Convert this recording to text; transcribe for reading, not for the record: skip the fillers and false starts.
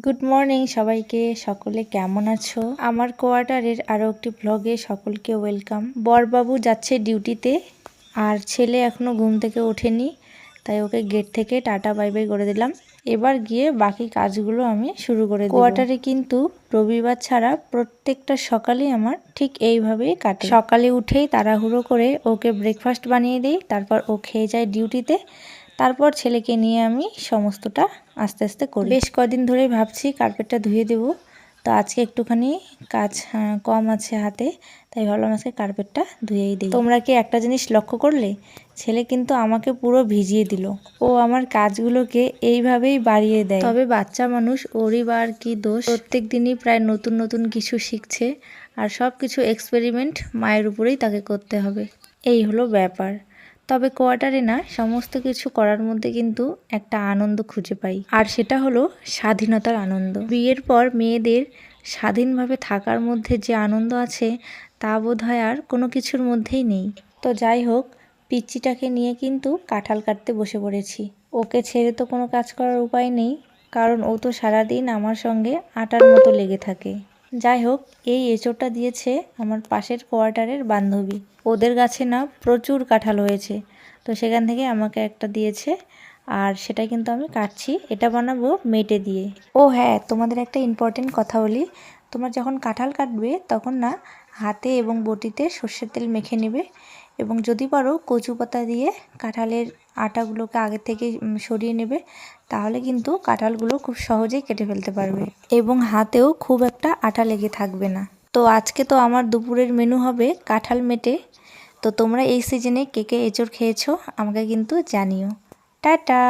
Good morning সবাইকে। সকলে কেমন আছো? আমার কোয়ার্টারের আরও একটি ব্লগে সকলকে ওয়েলকাম। বরবাবু যাচ্ছে ডিউটিতে, আর ছেলে এখনো ঘুম থেকে ওঠেনি, তাই ওকে গেট থেকে টাটা বাই বাই করে দিলাম। এবার গিয়ে বাকি কাজগুলো আমি শুরু করে দেব। কোয়ার্টারে কিন্তু রবিবার ছাড়া প্রত্যেকটা সকালেই আমার ঠিক এইভাবেই কাটে। সকালে উঠেই তাড়াহুড়ো করে ওকে ব্রেকফাস্ট বানিয়ে দিই, তারপর ও খেয়ে যায় ডিউটিতে। তারপর ছেলেকে নিয়ে আমি সমস্তটা আস্তে আস্তে করি। বেশ কদিন ধরেই ভাবছি কার্পেটটা ধুয়ে দেব, তো আজকে একটুখানি কাজ কম আছে হাতে, তাই ভাবলাম আজকে কার্পেটটা ধুয়েই দিই। তোমরা কি একটা জিনিস লক্ষ্য করলে? ছেলে কিন্তু আমাকে পুরো ভিজিয়ে দিল। ও আমার কাজগুলোকে এইভাবেই বাড়িয়ে দেয়। তবে বাচ্চা মানুষ, ওরই বা আর কি দোষ। প্রত্যেক দিনই প্রায় নতুন নতুন কিছু শিখছে, আর সব কিছু এক্সপেরিমেন্ট মায়ের উপরেই তাকে করতে হবে। এই হলো ব্যাপার। তবে কোয়ার্টারে না সমস্ত কিছু করার মধ্যে কিন্তু একটা আনন্দ খুঁজে পাই, আর সেটা হলো স্বাধীনতার আনন্দ। বিয়ের পর মেয়েদের স্বাধীনভাবে থাকার মধ্যে যে আনন্দ আছে, তা বোধহয় আর কোনো কিছুর মধ্যেই নেই। তো যাই হোক, পিচ্চিটাকে নিয়ে কিন্তু কাঁঠাল কাটতে বসে পড়েছি। ওকে ছেড়ে তো কোনো কাজ করার উপায় নেই, কারণ ও তো সারাদিন আমার সঙ্গে আটার মতো লেগে থাকে। যাই হোক, এই এঁচোড়টা দিয়েছে আমার পাশের কোয়ার্টারের বান্ধবী। ওদের গাছে না প্রচুর কাঁঠাল হয়েছে, তো সেখান থেকে আমাকে একটা দিয়েছে, আর সেটা কিন্তু আমি কাটছি। এটা বানাবো মেটে দিয়ে। ও হ্যাঁ, তোমাদের একটা ইম্পর্টেন্ট কথা বলি। তোমরা যখন কাঁঠাল কাটবে তখন না হাতে এবং বটিতে সর্ষের তেল মেখে নেবে, এবং যদি পারো কচু পাতা দিয়ে কাঁঠালের আটাগুলোকে আগে থেকে সরিয়ে নেবে, তাহলে কিন্তু কাঁঠালগুলো খুব সহজেই কেটে ফেলতে পারবে, এবং হাতেও খুব একটা আটা লেগে থাকবে না। তো আজকে তো আমার দুপুরের মেনু হবে কাঁঠাল মেটে। তো তোমরা এই সিজনে কে কে এঁচোড় খেয়েছো আমাকে কিন্তু জানিও। টাটা।